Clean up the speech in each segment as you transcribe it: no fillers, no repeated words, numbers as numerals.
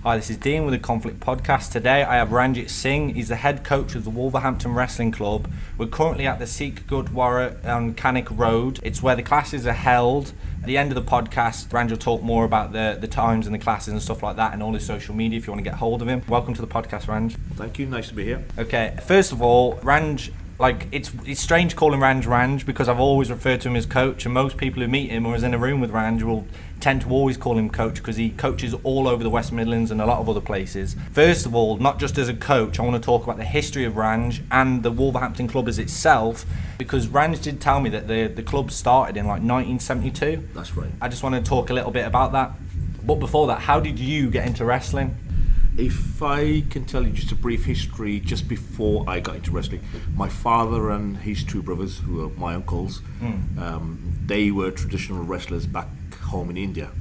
Hi, this is Dean with the Conflict Podcast. Today I have Ranjit Singh. He's the head coach of the Wolverhampton Wrestling Club. We're currently at the Sikh Gurdwara on Cannock Road. It's where the classes are held. At the end of the podcast, Ranj will talk more about the times and the classes and stuff like that and all his social media if you want to get hold of him. Welcome to the podcast, Ranj. Thank you, nice to be here. Okay, first of all, Ranj, it's strange calling Ranj because I've always referred to him as coach, and most people who meet him or is in a room with Ranj will tend to always call him coach because he coaches all over the West Midlands and a lot of other places. First of all, not just as a coach, I want to talk about the history of Ranj and the Wolverhampton club as itself, because Ranj did tell me that the club started in like 1972. That's right. I just want to talk a little bit about that. But before that, how did you get into wrestling? If I can tell you just a brief history, just before I got into wrestling, my father and his two brothers, who are my uncles, they were traditional wrestlers back home in India.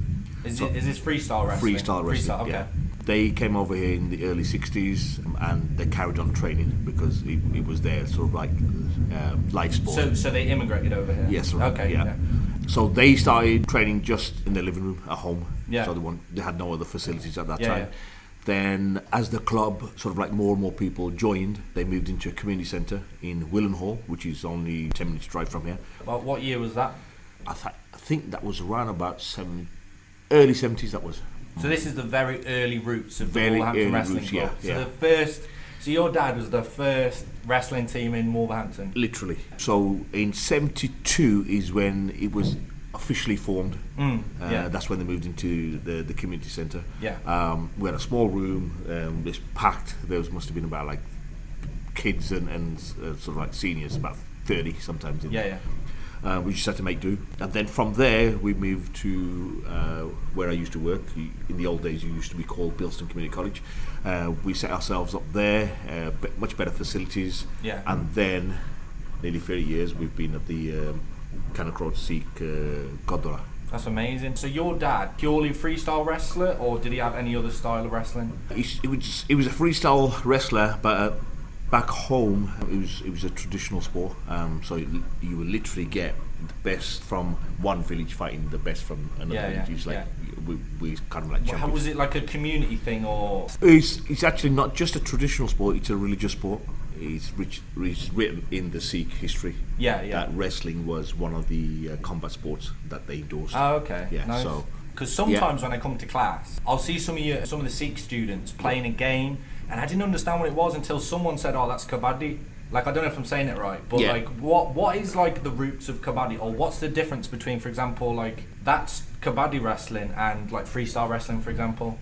Is this freestyle wrestling? Freestyle wrestling, okay. yeah. They came over here in the early 60s and they carried on training because it was their sort of like life sport. So they immigrated over here? Yes, right. Okay, yeah. So they started training just in their living room at home. Yeah. So they had no other facilities at that Yeah, time. yeah. Then as the club, sort of like more and more people joined, they moved into a community centre in Willenhall, which is only 10 minutes drive from here. Well, what year was that? I think that was around about early 70s that was. So this is the very early roots of the Very Wolverhampton early Wrestling roots, Club. yeah. So your dad was the first wrestling team in Wolverhampton? Literally. So in 72 is when it was officially formed. That's when they moved into the community centre. Yeah. We had a small room, it's packed. There must have been about like kids and sort of like seniors, about 30 sometimes in there. We just had to make do, and then from there we moved to where I used to work. In the old days, it used to be called Bilston Community College. We set ourselves up there, much better facilities, and then nearly 30 years we've been at the Cannock Road Sikh Gurdwara. That's amazing. So your dad, purely freestyle wrestler, or did he have any other style of wrestling? He was a freestyle wrestler, but back home it was a traditional sport. So you would literally get the best from one village fighting the best from another village. It's like we kind of like champions. How was it, like a community thing, or? It's actually not just a traditional sport, it's a religious sport. It's written in the Sikh history that wrestling was one of the combat sports that they endorsed. Oh, okay. Yeah, nice. so because sometimes when I come to class, I'll see some of the Sikh students playing a game, and I didn't understand what it was until someone said, "Oh, that's kabaddi." Like, I don't know if I'm saying it right, but like, what is like the roots of kabaddi, or what's the difference between, for example, like that's kabaddi wrestling and like freestyle wrestling, for example?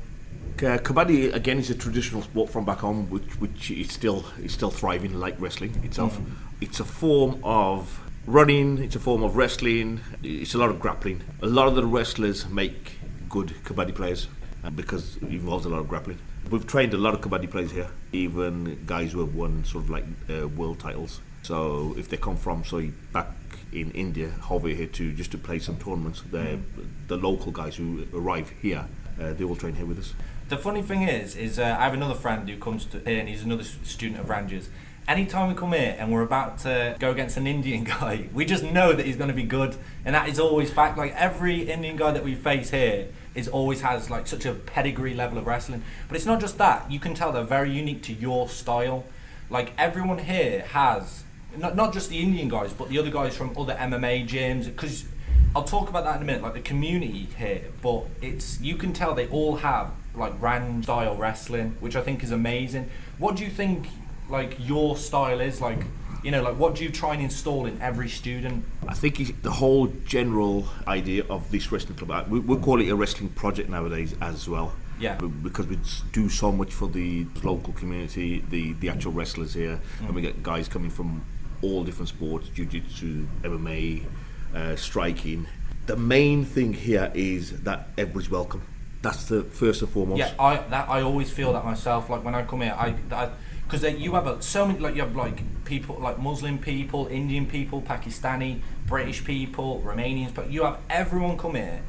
Kabaddi again is a traditional sport from back home, which is still thriving like wrestling itself. It's a form of running. It's a form of wrestling. It's a lot of grappling. A lot of the wrestlers make good kabaddi players because it involves a lot of grappling. We've trained a lot of kabaddi players here, even guys who have won sort of like world titles. So if they come from back in India over here just to play some tournaments, the local guys who arrive here, they will train here with us. The funny thing is I have another friend who comes to here, and he's another student of Ranj's. Anytime we come here and we're about to go against an Indian guy, we just know that he's going to be good, and that is always fact. Like, every Indian guy that we face here always has like such a pedigree level of wrestling. But it's not just that. You can tell they're very unique to your style. Like, everyone here has not just the Indian guys, but the other guys from other MMA gyms. Because I'll talk about that in a minute, like the community here. But you can tell they all have like Ranj style wrestling, which I think is amazing. What do you think like your style is? Like, you know, like what do you try and install in every student? I think the whole general idea of this wrestling club, we'll call it a wrestling project nowadays as well. Yeah. Because we do so much for the local community, the actual wrestlers here, and we get guys coming from all different sports, jiu-jitsu, MMA, striking. The main thing here is that everybody's welcome. That's the first and foremost. Yeah, I always feel that myself. Like when I come here, because you have so many, like you have like people, like Muslim people, Indian people, Pakistani, British people, Romanians, but you have everyone come here.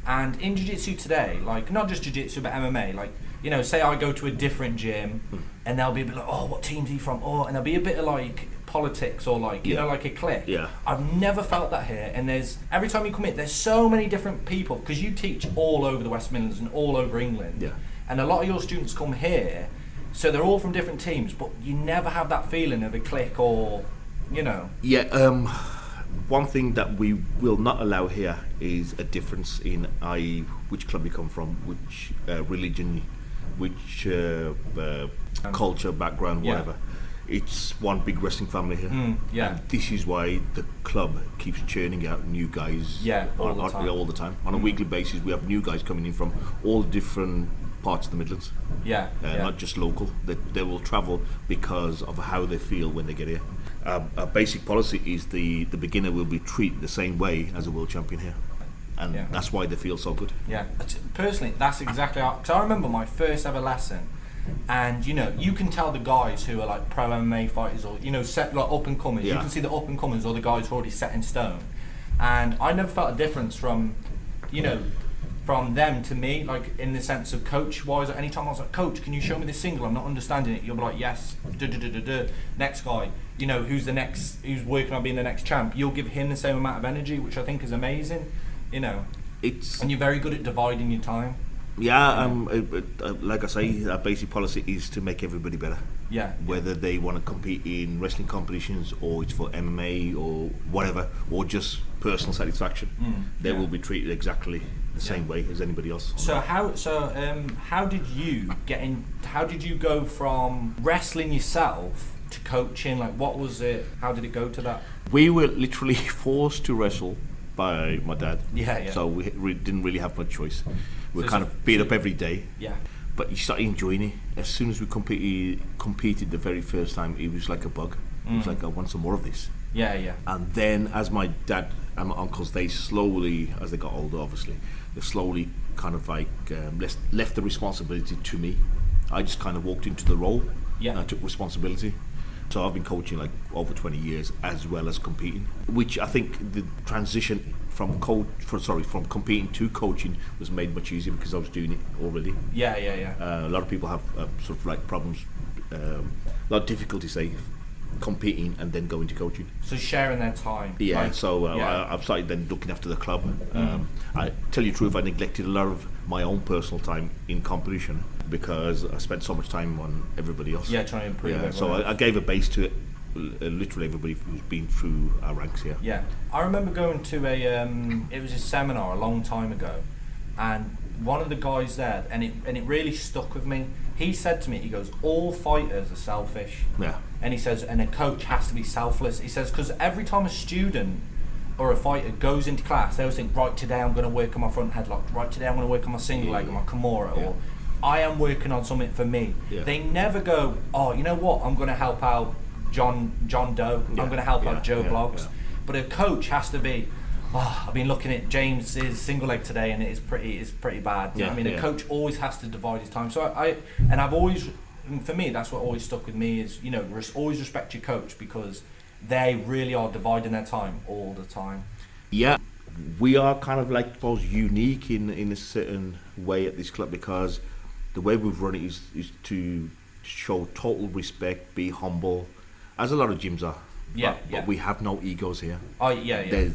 And in jiu-jitsu today, like not just jiu-jitsu but MMA, like, you know, say I go to a different gym and they'll be a bit like, oh, what team's he from? Oh, and there'll be a bit of like politics or like, you know, like a clique. Yeah. I've never felt that here, and every time you come in, there's so many different people, because you teach all over the West Midlands and all over England. Yeah. And a lot of your students come here, so they're all from different teams, but you never have that feeling of a clique or, you know. Yeah, one thing that we will not allow here is a difference in i.e. which club you come from, which religion, which culture, background, Yeah. whatever. It's one big wrestling family here. Yeah. And this is why the club keeps churning out new guys all the time. On a weekly basis, we have new guys coming in from all different parts of the Midlands. Yeah. Not just local. They will travel because of how they feel when they get here. Our basic policy is the beginner will be treated the same way as a world champion here. And that's why they feel so good. Yeah. Personally, that's exactly how... Because I remember my first ever lesson, and you know, you can tell the guys who are like pro MMA fighters or, you know, set like up and comers. You can see the up and comers or the guys who are already set in stone. And I never felt a difference from, you know, from them to me, like in the sense of coach wise. Anytime I was like, coach, can you show me this single? I'm not understanding it. You'll be like, yes. Next guy, you know, who's working on being the next champ. You'll give him the same amount of energy, which I think is amazing. You know, and you're very good at dividing your time. Yeah, like I say, our basic policy is to make everybody better. Yeah. Whether they want to compete in wrestling competitions or it's for MMA or whatever, or just personal satisfaction, they will be treated exactly the same way as anybody else. So how did you get in? How did you go from wrestling yourself to coaching? Like, what was it? How did it go to that? We were literally forced to wrestle by my dad. Yeah. So we didn't really have much choice. We were kind of beat up every day. Yeah. But you started enjoying it. As soon as we competed the very first time, it was like a bug. It was like, I want some more of this. Yeah. And then as my dad and my uncles, they slowly, as they got older obviously, they slowly kind of like left the responsibility to me. I just kind of walked into the role and I took responsibility. So I've been coaching like over 20 years as well as competing, which I think the transition from competing to coaching was made much easier because I was doing it already. Yeah. A lot of people have sort of like problems, a lot of difficulty, say, competing and then going to coaching. So sharing their time. Yeah. I've started then looking after the club. I tell you the truth, I neglected a lot of my own personal time in competition because I spent so much time on everybody else. Yeah, trying to improve. Yeah. So I gave a base to it. Literally everybody who's been through our ranks here. Yeah, I remember going to it was a seminar a long time ago, and one of the guys there, and it really stuck with me. He said to me, he goes, all fighters are selfish. Yeah. And he says, and a coach has to be selfless. He says, because every time a student or a fighter goes into class, they always think, right, today I'm going to work on my front headlock, right, today I'm going to work on my single leg or my Kimura, or I am working on something for me. Yeah. They never go, oh, you know what, I'm going to help out John Doe, I'm going to help out Joe Bloggs. Yeah. But a coach has to be, I've been looking at James's single leg today and it's pretty bad. Yeah, I mean, a coach always has to divide his time. So I've always, for me, that's what always stuck with me is, you know, always respect your coach because they really are dividing their time all the time. Yeah, we are kind of like, I suppose, unique in a certain way at this club because the way we've run it is to show total respect, be humble, as a lot of gyms are. But we have no egos here. Oh yeah.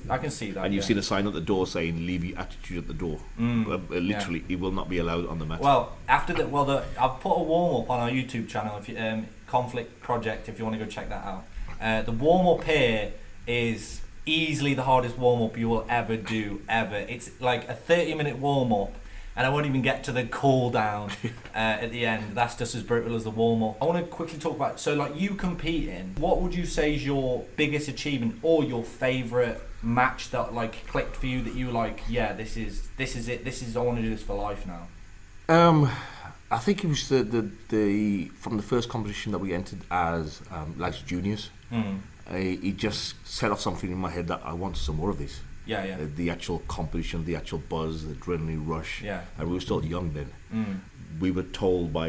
I can see that. And you've seen a sign at the door saying "Leave your attitude at the door." Literally, it will not be allowed on the mat. Well, I've put a warm up on our YouTube channel. If you, Conflict Project, if you want to go check that out. The warm up here is easily the hardest warm up you will ever do ever. It's like a 30-minute warm up. And I won't even get to the cool down at the end. That's just as brutal as the warm up. I want to quickly talk about, so like you competing, what would you say is your biggest achievement or your favourite match that like clicked for you that you were like, yeah, this is it. I want to do this for life now. I think it was the from the first competition that we entered as juniors. It just set off something in my head that I wanted some more of this. Yeah. The actual competition, the actual buzz, the adrenaline rush. Yeah. And we were still young then. We were told by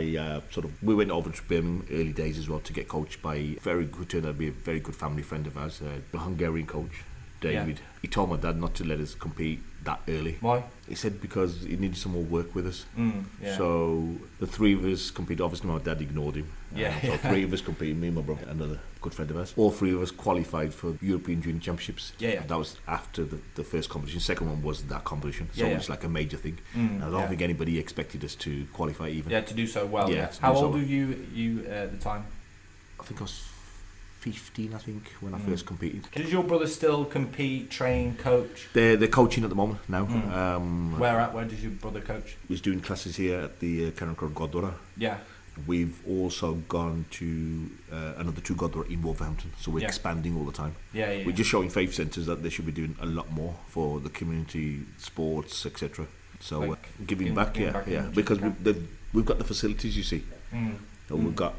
we went over to Birmingham early days as well to get coached by a very good, turned out to be a very good family friend of ours, the Hungarian coach, David. He told my dad not to let us compete that early. Why? He said because he needed some more work with us. Yeah. So the three of us competed. Obviously, my dad ignored him. So three of us competed, me, my brother, and another good friend of ours. All three of us qualified for European Junior Championships. That was after the first competition. Second one was that competition. So it was like a major thing. And I don't think anybody expected us to qualify even. Yeah, to do so well. How old were you at the time? I think I was 15, I think, when I first competed. Does your brother still compete, train, coach? They're coaching at the moment now. Where does your brother coach? He's doing classes here at the Karankar Godwara. Yeah. We've also gone to another 2 Godwara in Wolverhampton, so we're expanding all the time. We're just showing faith centres that they should be doing a lot more for the community, sports, etc. So like giving back, because we've got the facilities, you see. So we've got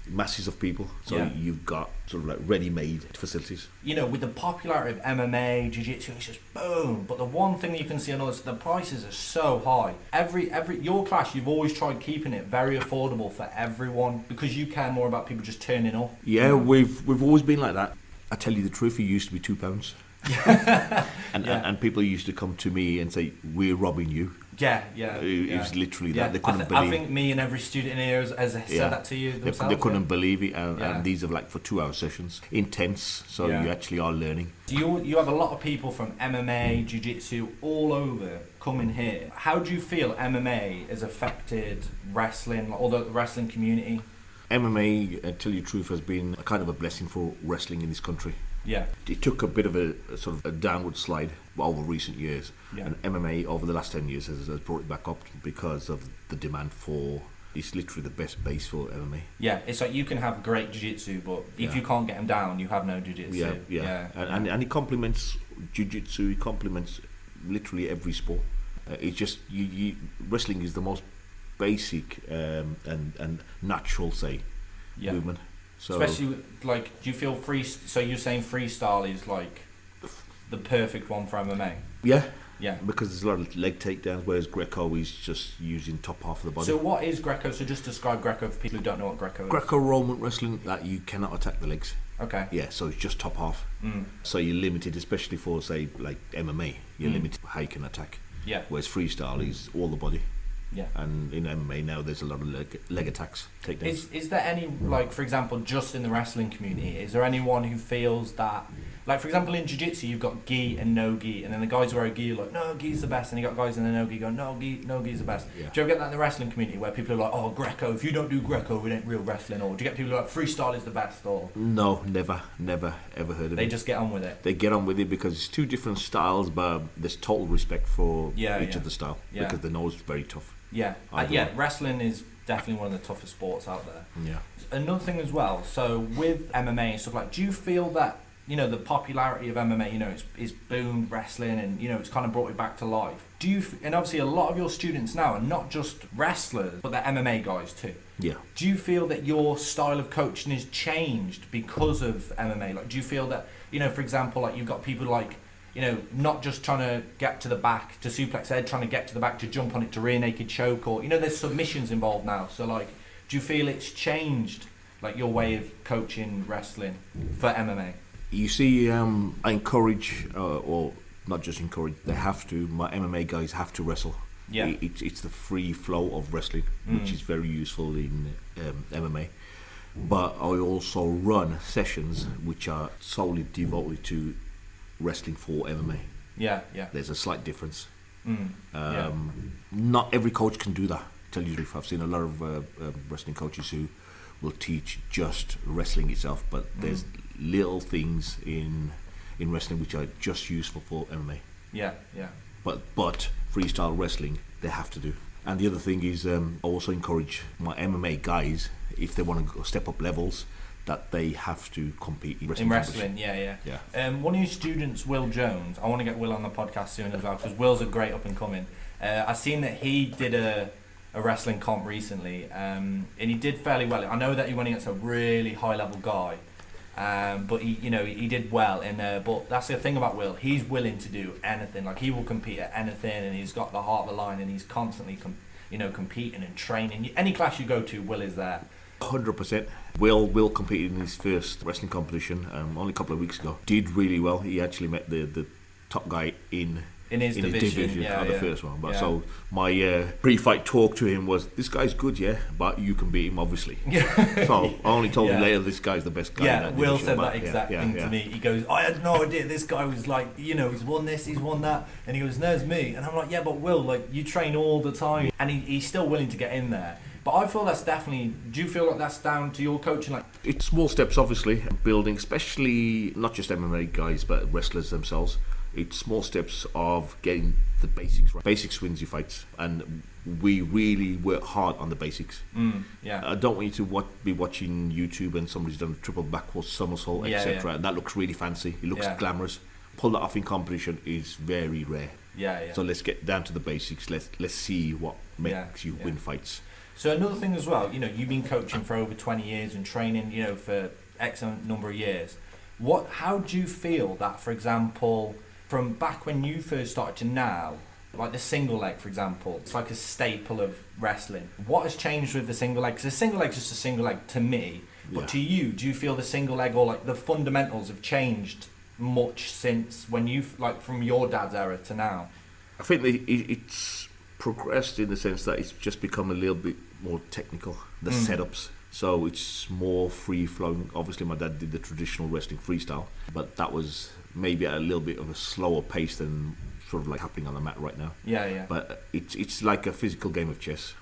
masses of people, so you've got sort of like ready-made facilities. You know, with the popularity of MMA, jiu-jitsu, it's just boom. But the one thing you can see on others, the prices are so high. Every your class, you've always tried keeping it very affordable for everyone because you care more about people just turning up. Yeah, we've always been like that. I tell you the truth, it used to be £2. and people used to come to me and say, "We're robbing you." It was literally that. They couldn't believe. I think me and every student here has said that to you themselves. They couldn't believe it, and these are like for 2-hour sessions, intense. So you actually are learning. You have a lot of people from MMA, jiu-jitsu, all over coming here. How do you feel MMA has affected wrestling, or the wrestling community? MMA, to tell you the truth, has been a kind of a blessing for wrestling in this country. Yeah. It took a bit of a sort of a downward slide over recent years, and MMA over the last 10 years has brought it back up because of the demand for. It's literally the best base for MMA. Yeah, it's like you can have great jiu-jitsu, but if you can't get them down, you have no jiu-jitsu. And it complements jiu-jitsu. It complements literally every sport. It's just wrestling is the most basic and natural, movement. So, especially like, do you feel so you're saying freestyle is like the perfect one for MMA? Yeah, because there's a lot of leg takedowns, whereas Greco is just using top half of the body. So what is Greco? So just describe Greco for people who don't know what Greco is. Greco-Roman wrestling, that you cannot attack the legs. Okay. Yeah, so it's just top half. So you're limited, especially for say like MMA, you're limited how you can attack. Yeah. Whereas freestyle is all the body. Yeah. And in MMA now there's a lot of leg attacks, takedowns. Is there any, like, for example, just in the wrestling community, is there anyone who feels that, like, for example, in jiu-jitsu you've got gi and no gi, and then the guys who wear a gi are like, no, gi's the best, and you got guys in the no gi going, no gi's the best. Do you ever get that in the wrestling community where people are like, oh, Greco, if you don't do Greco, it ain't real wrestling? Or do you get people who are like, freestyle is the best? Or no, never ever heard of it. They just get on with it. They get on with it because it's 2 different styles, but there's total respect for each of the style, because they know it's very tough. Wrestling is definitely one of the toughest sports out there. Yeah. Another thing as well, so with MMA and stuff like, do you feel that, you know, the popularity of MMA, you know, it's boomed wrestling and, you know, it's kind of brought it back to life? And obviously a lot of your students now are not just wrestlers, but they're MMA guys too. Yeah. Do you feel that your style of coaching has changed because of MMA? Like, do you feel that, you know, for example, like you've got people like, you know, not just trying to get to the back to suplex head, trying to get to the back to jump on it to rear naked choke, or, you know, there's submissions involved now. So, like, do you feel it's changed, like, your way of coaching wrestling for MMA? You see, I encourage, or not just encourage, they have to, my MMA guys have to wrestle. Yeah. It's the free flow of wrestling, which is very useful in MMA. But I also run sessions which are solely devoted to wrestling for MMA. Yeah. There's a slight difference. Not every coach can do that, tell you the truth. I've seen a lot of wrestling coaches who will teach just wrestling itself, but there's little things in wrestling which are just useful for MMA. Yeah. But freestyle wrestling they have to do. And the other thing is, I also encourage my MMA guys, if they want to step up levels, that they have to compete in wrestling. Yeah. One of your students, Will Jones, I want to get Will on the podcast soon as well, because Will's a great up and coming. I've seen that he did a wrestling comp recently, and he did fairly well. I know that he went against a really high level guy, but he did well. And but that's the thing about Will, he's willing to do anything. Like, he will compete at anything, and he's got the heart of the line, and he's constantly competing and training. Any class you go to, Will is there. 100%. Will competed in his first wrestling competition only a couple of weeks ago. Did really well. He actually met the top guy in his division, the first one. But so my pre-fight talk to him was, this guy's good, but you can beat him, obviously. So I only told him later, this guy's the best guy. Yeah, Will said that exact thing to me. He goes, I had no idea this guy was like, he's won this, he's won that, and he goes, no, it's me. And I'm like, yeah, but Will, like, you train all the time, and he's still willing to get in there. But I feel that's definitely. Do you feel like that's down to your coaching? Like, it's small steps, obviously, building, especially not just MMA guys, but wrestlers themselves. It's small steps of getting the basics right. Basics wins your fights, and we really work hard on the basics. I don't want you to be watching YouTube and somebody's done a triple backwards somersault, etc. And that looks really fancy. It looks glamorous. Pull that off in competition is very rare. So let's get down to the basics. Let's see what makes you win fights. So another thing as well, you've been coaching for over 20 years and training, for X number of years. How do you feel that, for example, from back when you first started to now, like the single leg, for example, it's like a staple of wrestling. What has changed with the single leg? Because the single leg is just a single leg to me, but to you, do you feel the single leg or like the fundamentals have changed much since when from your dad's era to now? I think it's progressed in the sense that it's just become a little bit more technical, the setups. So it's more free flowing. Obviously my dad did the traditional wrestling freestyle, but that was maybe at a little bit of a slower pace than sort of like happening on the mat right now. But it's like a physical game of chess.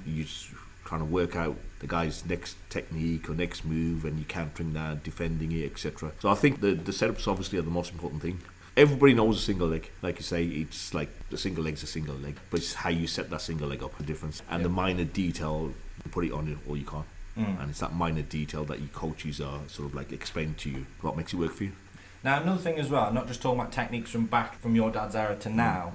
You just trying to work out the guy's next technique or next move, and you countering that, defending it, etc. So I think the setups obviously are the most important thing. Everybody knows a single leg. Like you say, it's like the single leg's a single leg, but it's how you set that single leg up, the difference. And the minor detail, you put it on it or you can't. And it's that minor detail that your coaches are sort of like explaining to you what makes it work for you. Now, another thing as well, I'm not just talking about techniques from your dad's era to now.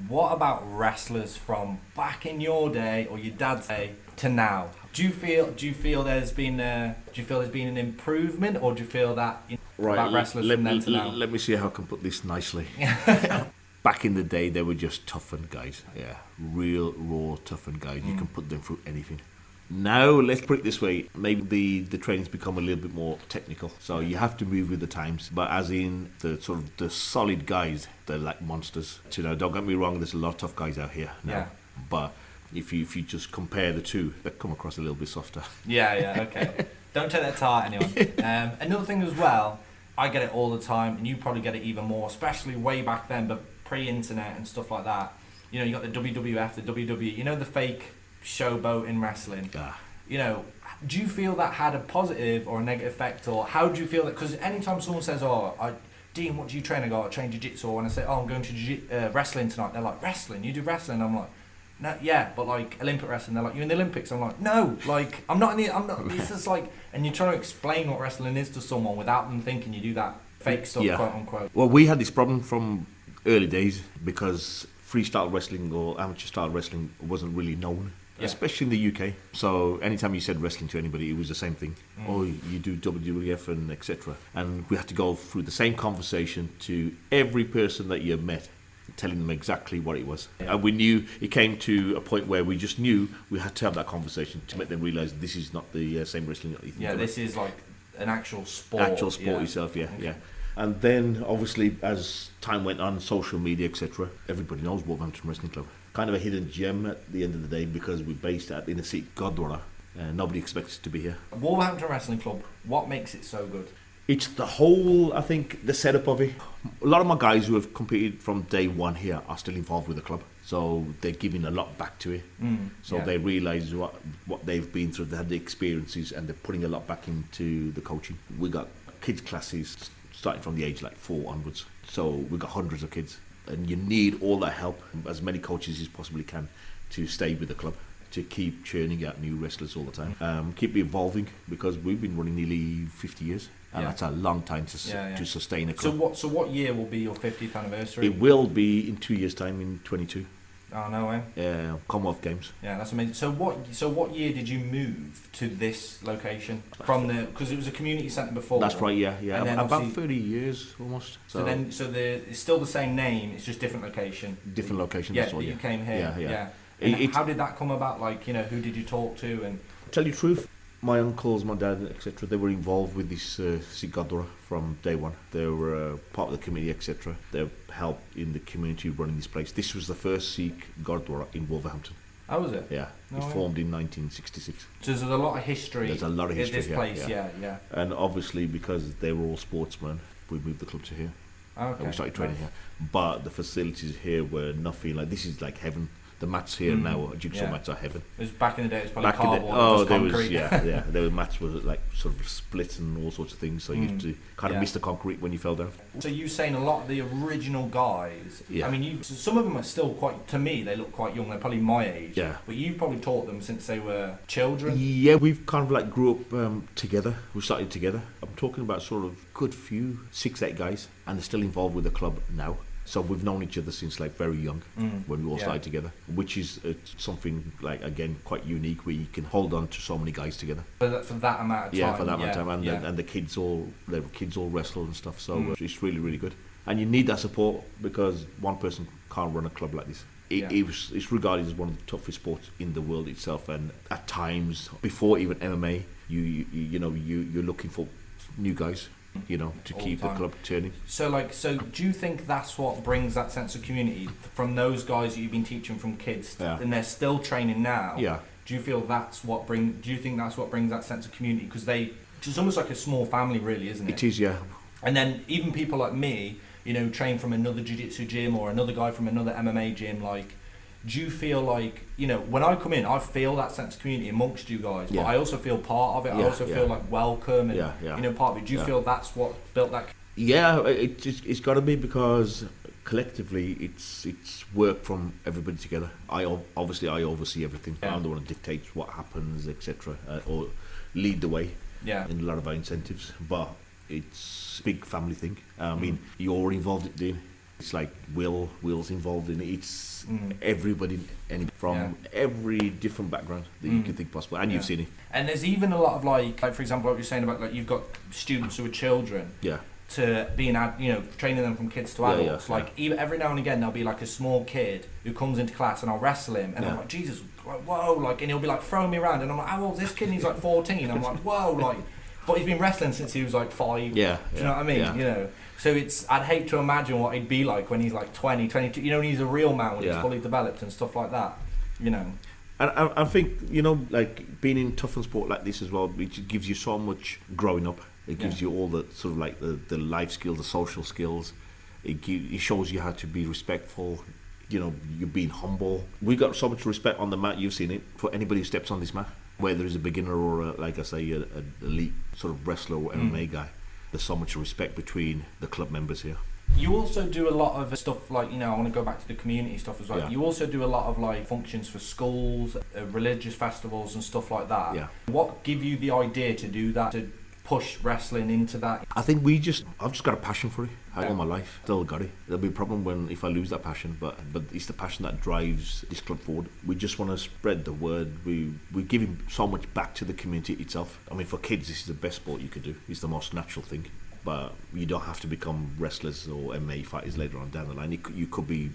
What about wrestlers from back in your day or your dad's day to now? Do you feel there's been an improvement, or do you feel that about wrestlers from then to now? Let me see how I can put this nicely. Back in the day, they were just toughened guys. Real raw toughened guys. You can put them through anything. Now, let's put it this way, maybe the training's become a little bit more technical, so you have to move with the times, but as in the sort of the solid guys, they're like monsters. Don't get me wrong, there's a lot of tough guys out here now, but if you just compare the two, they come across a little bit softer. Okay. Don't take that to heart, anyone. Another thing as well, I get it all the time, and you probably get it even more, especially way back then, but pre-internet and stuff like that. You got the WWF, the WWE, the fake showboat in wrestling. Do you feel that had a positive or a negative effect, or how do you feel that? Because anytime someone says, Dean, what do you train? I go, I train jiu-jitsu, and I say, I'm going to wrestling tonight. They're like, wrestling? You do wrestling? I'm like, no, but like Olympic wrestling. They're like, you're in the Olympics? I'm like, no, like I'm not. It's just like, and you're trying to explain what wrestling is to someone without them thinking you do that fake stuff, quote unquote. Well, we had this problem from early days because freestyle wrestling or amateur style wrestling wasn't really known. Especially in the UK. So anytime you said wrestling to anybody, it was the same thing. You do WWF and etc. And we had to go through the same conversation to every person that you met, telling them exactly what it was. And we knew it came to a point where we just knew we had to have that conversation to make them realise this is not the same wrestling that you think. This is like an actual sport. Itself, And then obviously as time went on, social media, etc., everybody knows Wolverhampton Wrestling Club. Kind of a hidden gem at the end of the day because we're based at Inner City Godwara. Nobody expects us to be here. Wolverhampton Wrestling Club, what makes it so good? It's the whole, I think, the setup of it. A lot of my guys who have competed from day one here are still involved with the club. So they're giving a lot back to it. They realise what they've been through, they had the experiences, and they're putting a lot back into the coaching. We got kids classes starting from the age like 4 onwards. So we've got hundreds of kids. And you need all that help, as many coaches as you possibly can, to stay with the club, to keep churning out new wrestlers all the time. Keep evolving, because we've been running nearly 50 years, and that's a long time to sustain a club. So what year will be your 50th anniversary? It will be in 2 years' time, in 22. Oh, no way. Commonwealth Games. Yeah, that's amazing. So what year did you move to this location from the? Because it was a community centre before. That's right. Yeah. And then about 30 years almost. So it's still the same name. It's just different location. Different location. Yeah, that's all, you came here. Yeah. And how did that come about? Like, who did you talk to? And tell you the truth, My uncles, my dad, etc., they were involved with this Sikh Gurdwara from day one. They were part of the committee, etc. They helped in the community running this place. This was the first Sikh Gurdwara in Wolverhampton. Oh, was it? Yeah, No it way. formed in 1966. So there's a lot of history. There's a lot of history in this here, place. yeah. Yeah. And obviously, because they were all sportsmen, we moved the club to here. Okay. And we started training here. But the facilities here were nothing like this. Is like heaven. The mats here now, jigsaw mats are heaven. It was back in the day. It was probably Back in cardboard. the, Just concrete. there were mats were like sort of split and all sorts of things. So you used to kind of miss the concrete when you fell down. So you're saying a lot of the original guys. Yeah. I mean, some of them are still quite. To me, they look quite young. They're probably my age. Yeah. But you probably taught them since they were children. Yeah, we've kind of like grew up together. We started together. I'm talking about sort of good few 6-8 guys, and they're still involved with the club now. So we've known each other since like very young when we all started together, which is something like again quite unique where you can hold on to so many guys together. For that amount of time. Yeah, for that amount of time, and the kids all wrestle and stuff. So it's really really good, and you need that support because one person can't run a club like this. It's regarded as one of the toughest sports in the world itself, and at times before even MMA, you're looking for new guys. To keep the club turning. So do you think that's what brings that sense of community from those guys that you've been teaching from kids, and they're still training now? Yeah. Do you feel do you think that's what brings that sense of community? Because it's almost like a small family, really, isn't it? It is, yeah. And then even people like me, train from another jiu-jitsu gym or another guy from another MMA gym, do you feel like, when I come in, I feel that sense of community amongst you guys, but I also feel part of it. I also feel like welcome and, part of it. Do you feel that's what built that? Yeah, it's got to be because collectively it's work from everybody together. I oversee everything. Yeah. I'm the one that dictates what happens, etc., or lead the way in a lot of our incentives. But it's a big family thing. I mean, you're involved in it. It's like Will's involved in it. It's everybody from every different background that you can think possible, and you've seen it. And there's even a lot of like for example, what you're saying about you've got students who are children. Yeah. To being training them from kids to adults. Even every now and again there'll be like a small kid who comes into class and I'll wrestle him and I'm like, Jesus, whoa, and he'll be like throwing me around and I'm like, how old's this kid? And he's like 14. I'm like, whoa, but he's been wrestling since he was like 5. Yeah. Do you know what I mean? Yeah. So I'd hate to imagine what he'd be like when he's like 20, 22, when he's a real man, when he's fully developed and stuff like that, And I think, like being in tough and sport like this as well, it gives you so much growing up. It gives you all the sort of like the life skills, the social skills. It shows you how to be respectful. You're being humble. We got so much respect on the mat. You've seen it for anybody who steps on this mat, whether it's a beginner or like I say, an elite sort of wrestler or MMA guy. There's so much respect between the club members here. You also do a lot of stuff like, I want to go back to the community stuff as well. Yeah. You also do a lot of like functions for schools, religious festivals and stuff like that. Yeah. What gave you the idea to do that, to push wrestling into that? I think I've just got a passion for it. All my life, still got it. There'll be a problem if I lose that passion, but it's the passion that drives this club forward. We just want to spread the word. We're giving so much back to the community itself. I mean, for kids, this is the best sport you could do. It's the most natural thing. But you don't have to become wrestlers or MMA fighters later on down the line. You could be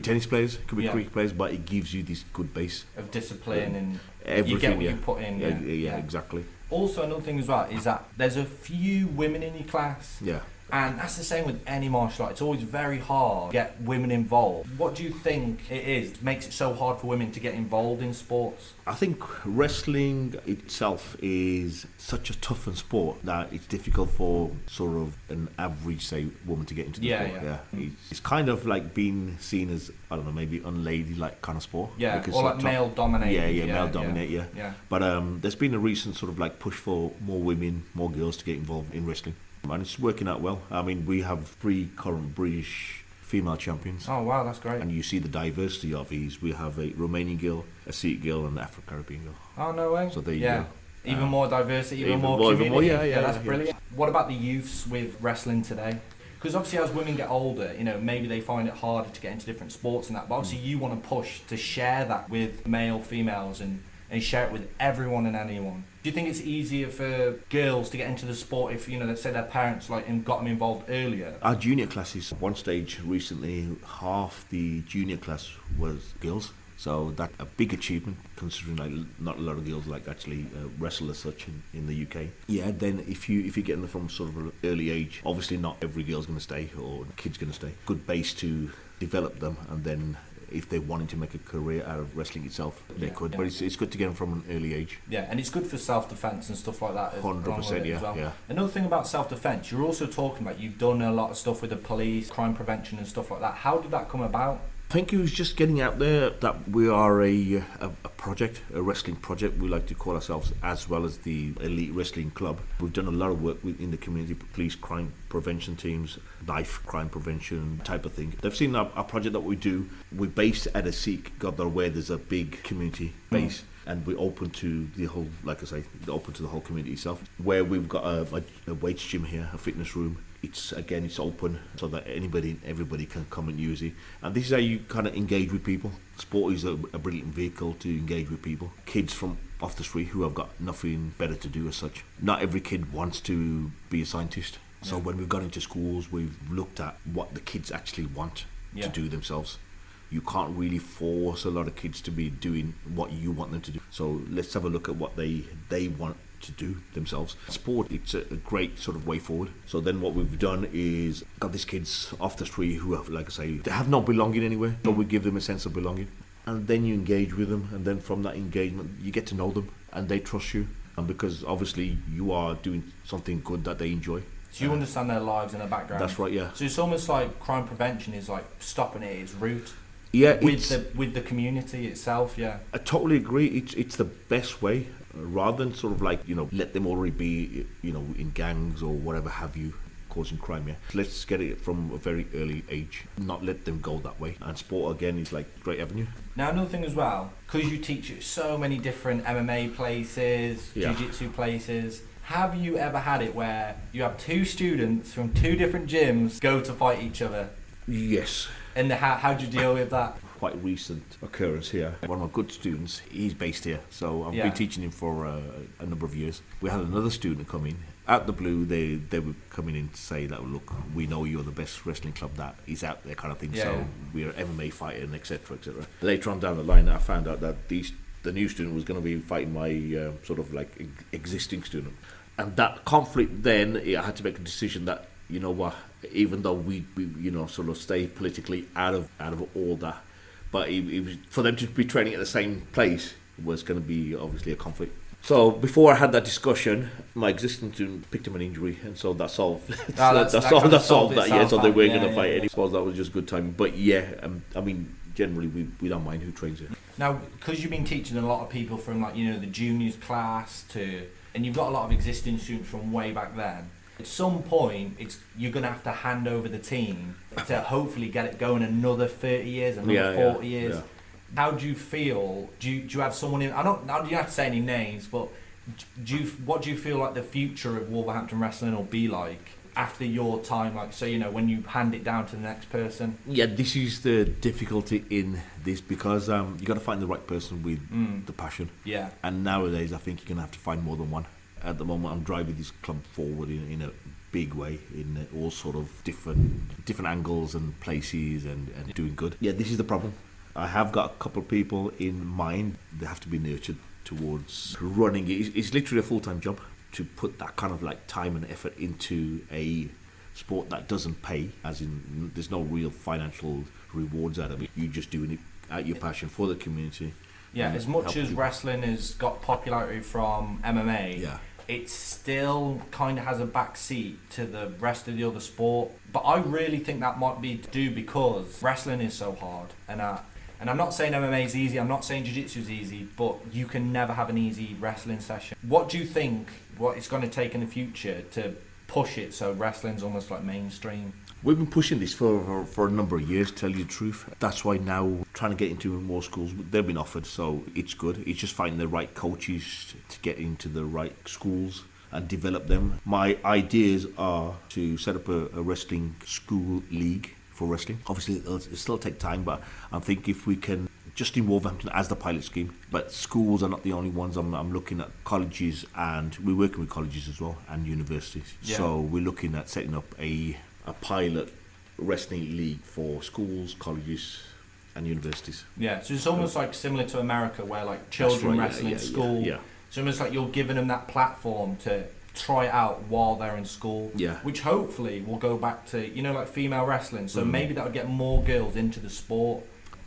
tennis players, it could be cricket players, but it gives you this good base of discipline and everything. You get what you put in. Yeah, exactly. Also, another thing as well is that there's a few women in your class. Yeah. And that's the same with any martial art. It's always very hard to get women involved. What do you think it is that makes it so hard for women to get involved in sports? I think wrestling itself is such a toughened sport that it's difficult for sort of an average, say, woman to get into the sport. Yeah. It's kind of like being seen as, I don't know, maybe unladylike kind of sport. Yeah, or like male dominated. Yeah, male dominated, yeah. But there's been a recent sort of like push for more women, more girls to get involved in wrestling. And it's working out well. I mean, we have 3 current British female champions. Oh, wow, that's great. And you see the diversity of these. We have a Romanian girl, a Sikh girl, and an Afro-Caribbean girl. Oh, no way. So there you go. Even more diversity, even more community. Yeah, that's brilliant. What about the youths with wrestling today? Because obviously as women get older, maybe they find it harder to get into different sports and that. But obviously you want to push to share that with male, females, and share it with everyone and anyone. Do you think it's easier for girls to get into the sport if, let's say their parents got them involved earlier? Our junior classes, one stage recently, half the junior class was girls. So that's a big achievement, considering like not a lot of girls like actually wrestle as such in the UK. Yeah, then if you get them from sort of an early age, obviously not every girl's going to stay or kid's going to stay. Good base to develop them, and then if they wanted to make a career out of wrestling itself, they could. Yeah. But it's good to get them from an early age. Yeah, and it's good for self-defense and stuff like that. 100%, yeah, well. Yeah. Another thing about self-defense, you're also talking about you've done a lot of stuff with the police, crime prevention and stuff like that. How did that come about? I think it was just getting out there that we are a project, a wrestling project, we like to call ourselves, as well as the Elite Wrestling Club. We've done a lot of work in the community, police crime prevention teams, knife crime prevention type of thing. They've seen our project that we do. We're based at a Sikh Gurdwara where there's a big community base. And we're open to the whole, like I say, open to the whole community itself. Where we've got a weights gym here, a fitness room. It's open so that everybody can come and use it. And this is how you kind of engage with people. Sport is a brilliant vehicle to engage with people. Kids from off the street who have got nothing better to do as such. Not every kid wants to be a scientist. So when we've gone into schools, we've looked at what the kids actually want to do themselves. You can't really force a lot of kids to be doing what you want them to do. So let's have a look at what they want to do themselves. Sport, it's a great sort of way forward. So then what we've done is got these kids off the street who have, like I say, they have no belonging anywhere. So we give them a sense of belonging. And then you engage with them. And then from that engagement, you get to know them. And they trust you. And because obviously you are doing something good that they enjoy. So you understand their lives and their background. That's right, yeah. So it's almost like crime prevention is like stopping it at its root. Yeah, with the community itself, yeah. I totally agree. It's the best way, rather than sort of like, let them already be, in gangs or whatever have you, causing crime. Yeah, let's get it from a very early age, not let them go that way. And sport again is like a great avenue. Now another thing as well, because you teach at so many different MMA places, jiu-jitsu places. Have you ever had it where you have two students from two different gyms go to fight each other? Yes. And how do you deal with that? Quite recent occurrence here. One of my good students, he's based here, so I've been teaching him for a number of years. We had another student come in. Out the blue, they were coming in to say that, look, we know you're the best wrestling club that is out there kind of thing, we're an MMA fighter and etc, etc. Later on down the line, I found out that the new student was going to be fighting my sort of like existing student. And that conflict then, I had to make a decision that, you know what, even though we sort of stay politically out of all that, but it was, for them to be training at the same place was going to be obviously a conflict. So before I had that discussion, my existing student picked up an injury, and so that solved that solved that. Yeah, so they weren't going to fight. I suppose that was just good timing. But yeah, I mean, generally we don't mind who trains it. Now, because you've been teaching a lot of people from like the juniors class to, and you've got a lot of existing students from way back then. At some point, you're going to have to hand over the team to hopefully get it going another 30 years, another 40 years. Yeah. How do you feel? Do you have someone in? I don't you have to say any names, but what do you feel like the future of Wolverhampton wrestling will be like after your time? Like, so when you hand it down to the next person. Yeah, this is the difficulty in this because you got to find the right person with the passion. Yeah. And nowadays, I think you're going to have to find more than one. At the moment, I'm driving this club forward in a big way, in all sort of different angles and places, and doing good. Yeah, this is the problem. I have got a couple of people in mind. They have to be nurtured towards running. It's literally a full-time job to put that kind of like time and effort into a sport that doesn't pay, as in there's no real financial rewards out of it. You're just doing it out your passion for the community. Yeah, as much as wrestling has got popularity from MMA, it still kind of has a back seat to the rest of the other sport. But I really think that might be due because wrestling is so hard. And I'm not saying MMA is easy, I'm not saying jiu-jitsu is easy, but you can never have an easy wrestling session. What do you think what it's going to take in the future to push it so wrestling's almost like mainstream? We've been pushing this for a number of years, to tell you the truth. That's why now trying to get into more schools, they've been offered, so it's good. It's just finding the right coaches to get into the right schools and develop them. My ideas are to set up a wrestling school league for wrestling. Obviously, it'll still take time, but I think if we can, just in Wolverhampton as the pilot scheme, but schools are not the only ones. I'm looking at colleges, and we're working with colleges as well, and universities. Yeah. So we're looking at setting up a pilot wrestling league for schools, colleges, and universities. Yeah, so it's almost like similar to America, where like children right, wrestle in yeah, school. yeah. It's almost like you're giving them that platform to try it out while they're in school. Yeah. Which hopefully will go back to, you know, like female wrestling. So maybe that would get more girls into the sport.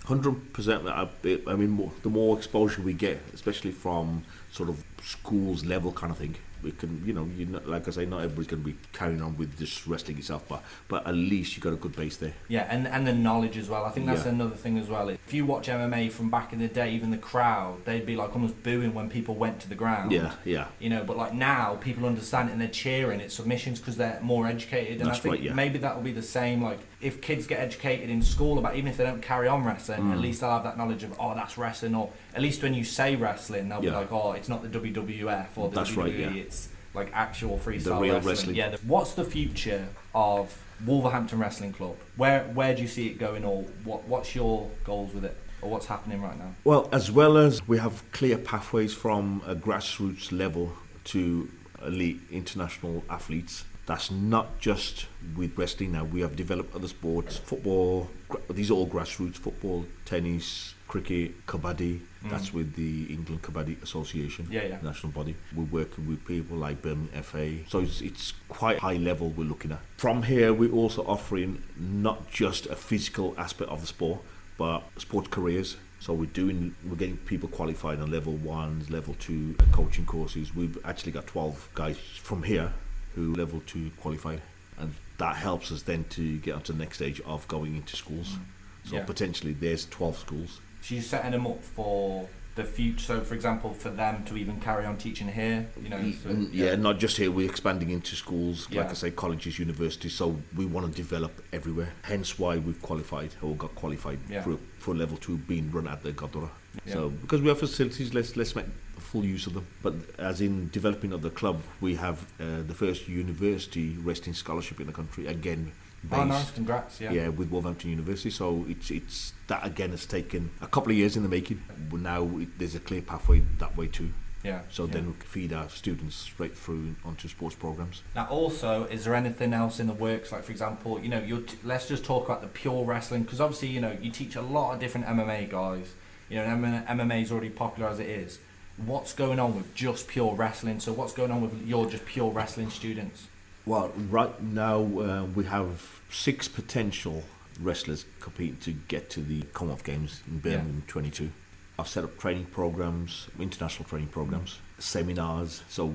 100%. I mean, the more exposure we get, especially from sort of schools level kind of thing, we can, like I say, not everybody's going to be carrying on with just wrestling itself, but at least you got a good base there. Yeah, and the knowledge as well. I think that's Yeah. another thing as well. If you watch MMA from back in the day, even the crowd, they'd be like almost booing when people went to the ground. Yeah. You know, but like now, people understand it and they're cheering. It's submissions because they're more educated. And That's I think right, yeah. maybe that will be the same. Like, if kids get educated in school about, even if they don't carry on wrestling, at least they'll have that knowledge of, oh, that's wrestling. Or at least when you say wrestling, they'll be Yeah. like, oh, it's not the WWF or the That's WWE. right, yeah. It's like actual freestyle real wrestling. wrestling. Yeah. What's the future of Wolverhampton Wrestling Club? Where do you see it going, or what's your goals with it, or what's happening right now? Well, as well as we have clear pathways from a grassroots level to elite international athletes. That's not just with wrestling now. We have developed other sports, football, these are all grassroots, football, tennis, cricket, kabaddi. That's with the England Kabaddi Association, Yeah. national body. We're working with people like Birmingham FA. So it's quite high level we're looking at. From here, we're also offering not just a physical aspect of the sport, but sports careers. So we're getting people qualified on level 1, level 2 coaching courses. We've actually got 12 guys from here who level 2 qualified, and that helps us then to get onto the next stage of going into schools. So Yeah. potentially there's 12 schools. So you're setting them up for the future. So, for example, for them to even carry on teaching here, you know. So, Not just here. We're expanding into schools, like Yeah. I say, colleges, universities. So we want to develop everywhere. Hence why we've qualified or got qualified Yeah. for level 2 being run at the Godora. Yeah. So because we have facilities, let's make full use of them. But as in developing of the club, we have the first university wrestling scholarship in the country. Again, based, Oh, nice! Congrats! Yeah. with Wolverhampton University. So it's that again has taken a couple of years in the making. But now there's a clear pathway that way too. Yeah. So yeah. then we can feed our students straight through onto sports programs. Now, also, is there anything else in the works? Like, for example, you know, let's just talk about the pure wrestling, because obviously, you know, you teach a lot of different MMA guys. You know, MMA is already popular as it is. What's going on with just pure wrestling? So, what's going on with your just pure wrestling students? Well, right now we have 6 potential wrestlers competing to get to the Commonwealth Games in Birmingham 22. I've set up training programs, international training programs, seminars. So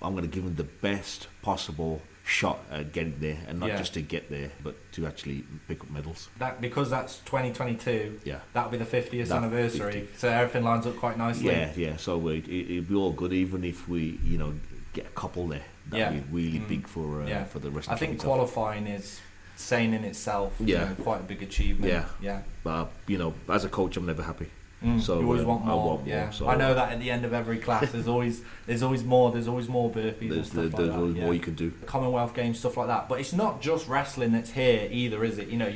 I'm going to give them the best possible shot at getting there, and not just to get there, but to actually pick up medals. That because that's 2022. Yeah. That'll be the 50th That anniversary. 50th. So everything lines up quite nicely. Yeah. So it'd be all good, even if we, get a couple there. That'd be really big for the wrestling. I think itself. qualifying is saying in itself, quite a big achievement. Yeah. But as a coach, I'm never happy. So you always want more. I want more. So I know that at the end of every class, there's always more. There's always more burpees. There's and stuff like that. always more you can do. Commonwealth Games, stuff like that. But it's not just wrestling that's here either, is it? You know,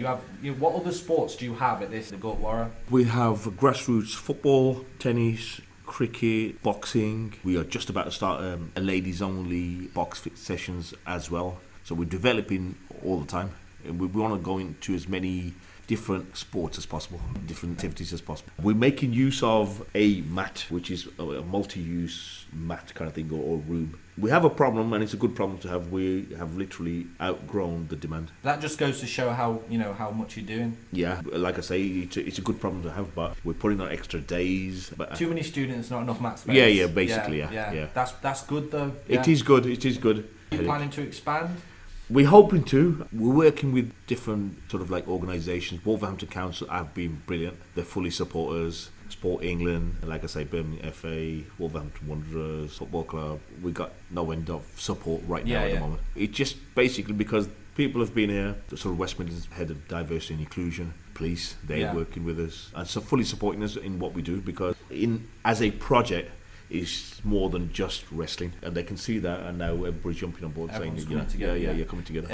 what other sports do you have at this, the Gurdwara? We have grassroots football, tennis, cricket, boxing. We are just about to start a ladies-only box fit sessions as well. So we're developing all the time. And we want to go into as many different sports as possible, different activities as possible. We're making use of a mat, which is a multi-use mat kind of thing, or room. We have a problem, and it's a good problem to have. We have literally outgrown the demand. That just goes to show how much you're doing. Yeah, like I say, it's a good problem to have, but we're putting on extra days. But Too many students, not enough mat space. Yeah, basically, yeah. That's good though. It is good. Are you planning to expand? We're hoping to. We're working with different sort of like organisations. Wolverhampton Council have been brilliant. They're fully supporters. Sport England, like I say, Birmingham FA, Wolverhampton Wanderers, Football Club. We got no end of support right now at the moment. It's just basically because people have been here. The sort of West Midlands Head of Diversity and Inclusion, police, they're working with us and so fully supporting us in what we do, because as a project, is more than just wrestling, and they can see that, and now everybody's jumping on board. Everyone's saying, coming together, you're coming together.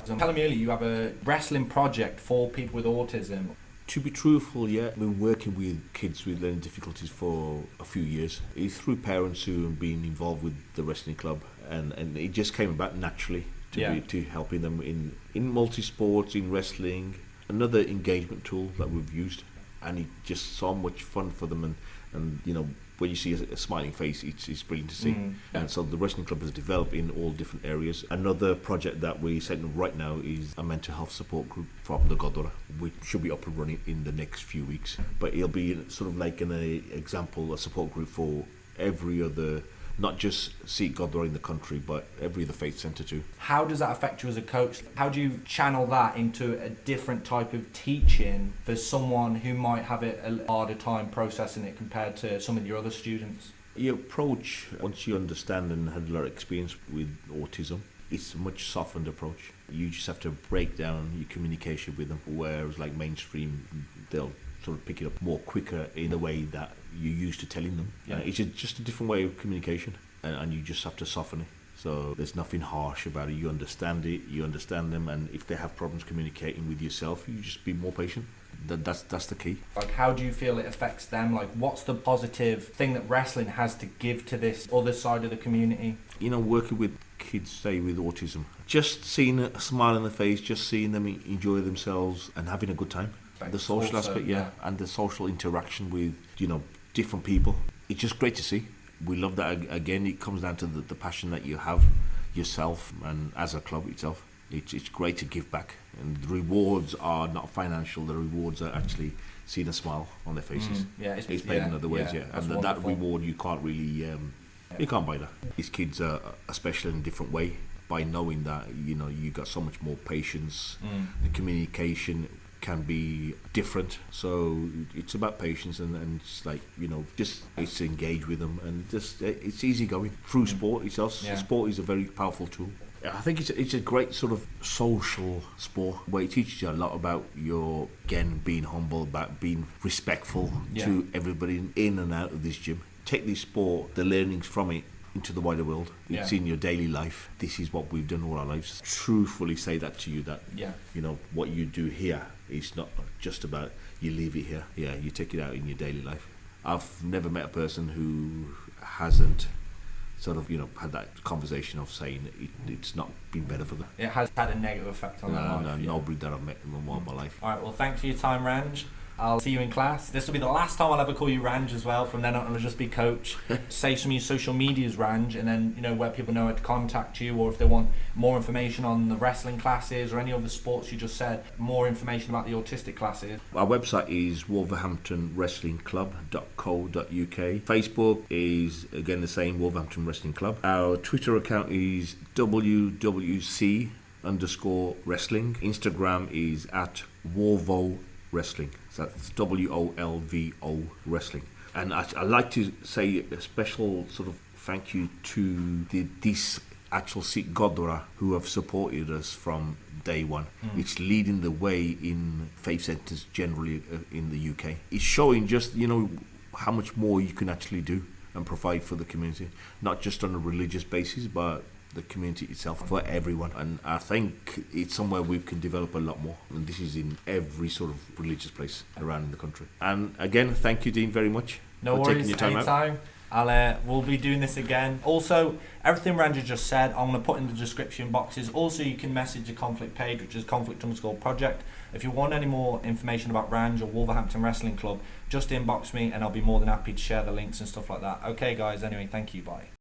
So telling me earlier you have a wrestling project for people with autism. To be truthful, we've been working with kids with learning difficulties for a few years. It's through parents who have been involved with the wrestling club, and it just came about naturally to helping them in multi-sports, in wrestling. Another engagement tool that we've used. and it's just so much fun for them. And you know, when you see a smiling face, it's brilliant to see. And so the wrestling club has developed in all different areas. Another project that we're setting right now is a mental health support group from the Godora, which should be up and running in the next few weeks. But it'll be sort of like an example, a support group for every other, not just Sikh Godora in the country, but every other faith centre too. How does that affect you as a coach? How do you channel that into a different type of teaching for someone who might have a harder time processing it compared to some of your other students? Your approach, once you understand and had a lot of experience with autism, it's a much softened approach. You just have to break down your communication with them, whereas like mainstream, they'll sort of pick it up more quicker in a way that you're used to telling them. Yeah. It's just a different way of communication, and you just have to soften it. So there's nothing harsh about it. You understand it, you understand them, and if they have problems communicating with yourself, you just be more patient. That's the key. Like, how do you feel it affects them? Like, what's the positive thing that wrestling has to give to this other side of the community? You know, working with kids, say with autism, just seeing a smile on their face, just seeing them enjoy themselves and having a good time. The social aspect, and the social interaction with, you know, different people. It's just great to see. We love that. Again, it comes down to the passion that you have yourself and as a club itself. It's great to give back, and the rewards are not financial. The rewards are actually seeing a smile on their faces. It's paid in other ways, and that reward you can't really, you can't buy that. These kids are special in a different way by knowing that, you know, you got so much more patience. The communication can be different, so it's about patience and it's like, you know, just it's to engage with them, and just it's easy going through sport itself. Sport is a very powerful tool. I think it's a great sort of social sport where it teaches you a lot about your, again, being humble, about being respectful to everybody in and out of this gym. Take this sport, the learnings from it, into the wider world. It's in your daily life. This is what we've done all our lives. Truthfully say that to you, that you know what you do here is not just about you leave it here. You take it out in your daily life. I've never met a person who hasn't sort of, you know, had that conversation of saying it's not been better for them. It has had a negative effect on their life. No, nobody that I've met in my life. All right, well, thanks for your time, Ranj. I'll see you in class. This will be the last time I'll ever call you Ranj as well. From then on, it'll just be Coach. Say some of your social medias, Ranj, and then, you know, where people know how to contact you, or if they want more information on the wrestling classes or any other sports you just said, more information about the autistic classes. Our website is wolverhamptonwrestlingclub.co.uk. Facebook is, again, the same, Wolverhampton Wrestling Club. Our Twitter account is WWC_wrestling. Instagram is @Wolvo Wrestling. So that's WOLVO Wrestling. And I'd like to say a special sort of thank you to this actual Sikh Godora who have supported us from day one. It's leading the way in faith centres generally in the UK. It's showing just, you know, how much more you can actually do and provide for the community, not just on a religious basis, but the community itself, for everyone. And I think it's somewhere we can develop a lot more, and this is in every sort of religious place around in the country. And again, thank you, Dean, very much for taking your time out. We'll be doing this again. Also, everything Ranj just said, I'm going to put in the description boxes. Also, you can message the conflict page, which is conflict_project. If you want any more information about Ranj or Wolverhampton Wrestling Club, just inbox me and I'll be more than happy to share the links and stuff like that. Okay, guys, anyway, thank you, bye.